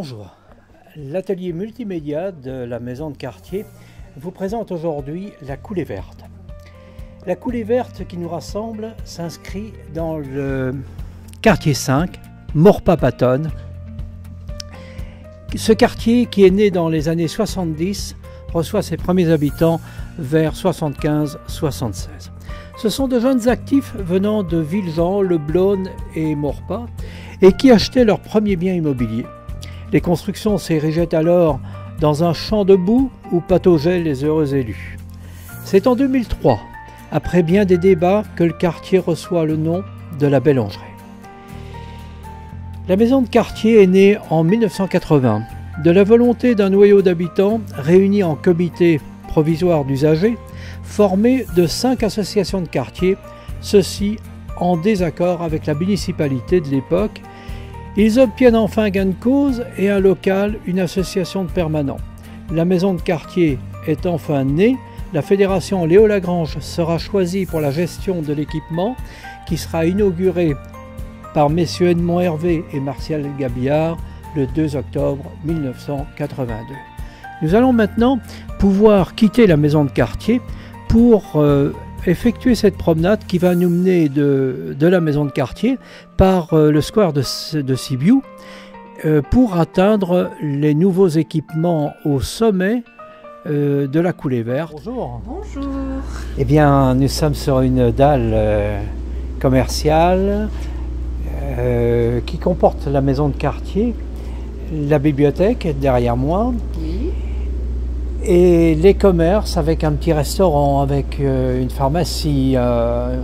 Bonjour, l'atelier multimédia de la maison de quartier vous présente aujourd'hui la coulée verte. La coulée verte qui nous rassemble s'inscrit dans le quartier 5, Maurepas-Patonne. Ce quartier qui est né dans les années 70 reçoit ses premiers habitants vers 75-76. Ce sont de jeunes actifs venant de Villejean, Le Blône et Maurepas et qui achetaient leur premier bien immobilier. Les constructions s'érigeaient alors dans un champ de boue où pataugeaient les heureux élus. C'est en 2003, après bien des débats, que le quartier reçoit le nom de la Bellangerie. La maison de quartier est née en 1980 de la volonté d'un noyau d'habitants réunis en comité provisoire d'usagers, formé de 5 associations de quartier, ceci en désaccord avec la municipalité de l'époque. Ils obtiennent enfin gain de cause et un local, une association de permanents. La maison de quartier est enfin née. La fédération Léo Lagrange sera choisie pour la gestion de l'équipement qui sera inaugurée par messieurs Edmond Hervé et Martial Gabillard le 2 octobre 1982. Nous allons maintenant pouvoir quitter la maison de quartier pour effectuer cette promenade qui va nous mener de la maison de quartier par le square de Sibiu pour atteindre les nouveaux équipements au sommet de la coulée verte. Bonjour. Bonjour. Eh bien, nous sommes sur une dalle commerciale qui comporte la maison de quartier, la bibliothèque derrière moi. Oui. Et les commerces avec un petit restaurant, avec une pharmacie, un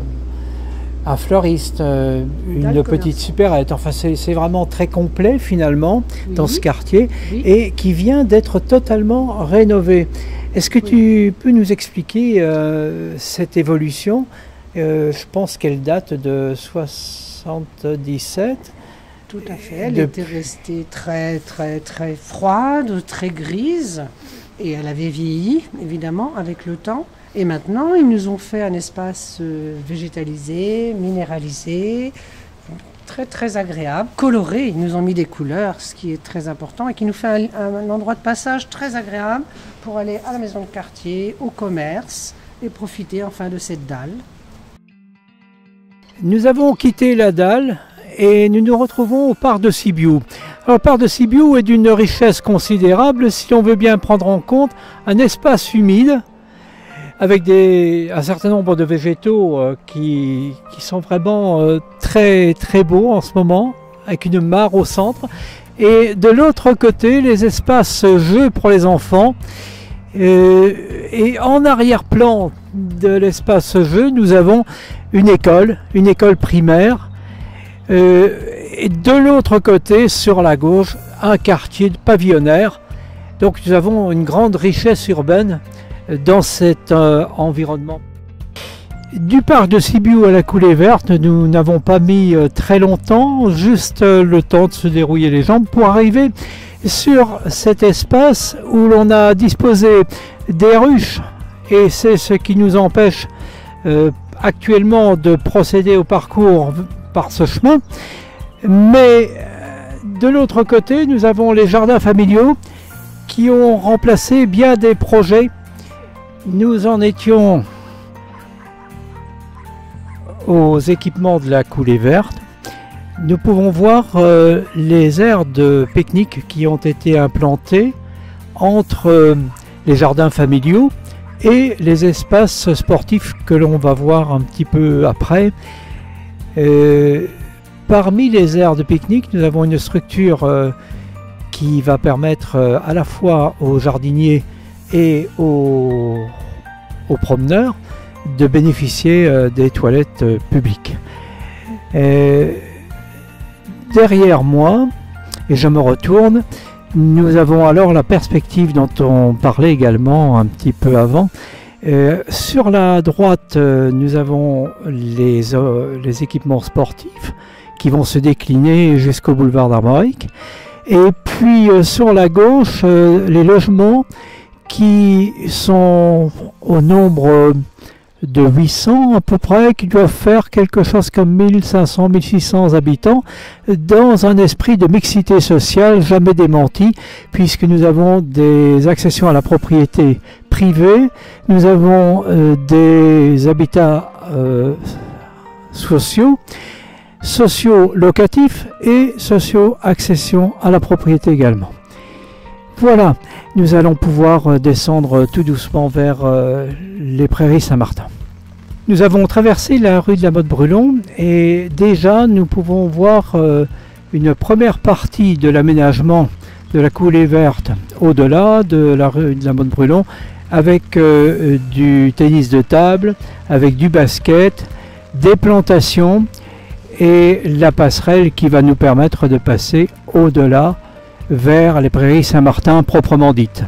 fleuriste, une petite supérette. Enfin, c'est vraiment très complet finalement dans ce quartier et qui vient d'être totalement rénové. Est-ce que tu peux nous expliquer cette évolution? Je pense qu'elle date de 77. Tout à fait. Elle était restée très froide, très grise. Et elle avait vieilli, évidemment, avec le temps. Et maintenant, ils nous ont fait un espace végétalisé, minéralisé, très agréable, coloré. Ils nous ont mis des couleurs, ce qui est très important, et qui nous fait un endroit de passage très agréable pour aller à la maison de quartier, au commerce, et profiter enfin de cette dalle. Nous avons quitté la dalle et nous nous retrouvons au parc de Sibiu. Alors, le parc de Sibiu est d'une richesse considérable si l'on veut bien prendre en compte un espace humide avec un certain nombre de végétaux qui sont vraiment très beaux en ce moment, avec une mare au centre. Et de l'autre côté, les espaces jeux pour les enfants. Et en arrière-plan de l'espace jeu, nous avons une école primaire. Et de l'autre côté, sur la gauche, un quartier pavillonnaire. Donc nous avons une grande richesse urbaine dans cet environnement. Du parc de Sibiu à la coulée verte, nous n'avons pas mis très longtemps, juste le temps de se dérouiller les jambes pour arriver sur cet espace où l'on a disposé des ruches. Et c'est ce qui nous empêche actuellement de procéder au parcours par ce chemin. Mais de l'autre côté, nous avons les jardins familiaux qui ont remplacé bien des projets. Nous en étions aux équipements de la coulée verte. Nous pouvons voir les aires de pique-nique qui ont été implantées entre les jardins familiaux et les espaces sportifs que l'on va voir un petit peu après. Parmi les aires de pique-nique, nous avons une structure qui va permettre à la fois aux jardiniers et aux promeneurs de bénéficier des toilettes publiques. Derrière moi, et je me retourne, nous avons alors la perspective dont on parlait également un petit peu avant. Sur la droite, nous avons les équipements sportifs qui vont se décliner jusqu'au boulevard d'Armorique. Et puis sur la gauche, les logements qui sont au nombre de 800 à peu près, qui doivent faire quelque chose comme 1500-1600 habitants, dans un esprit de mixité sociale jamais démenti, puisque nous avons des accessions à la propriété privée, nous avons des habitats socio-locatifs et socio-accession à la propriété également. Voilà, nous allons pouvoir descendre tout doucement vers les prairies Saint-Martin. Nous avons traversé la rue de la Motte-Brulon et déjà nous pouvons voir une première partie de l'aménagement de la coulée verte au-delà de la rue de la Motte-Brulon, avec du tennis de table, avec du basket, des plantations et la passerelle qui va nous permettre de passer au-delà vers les prairies Saint-Martin proprement dites.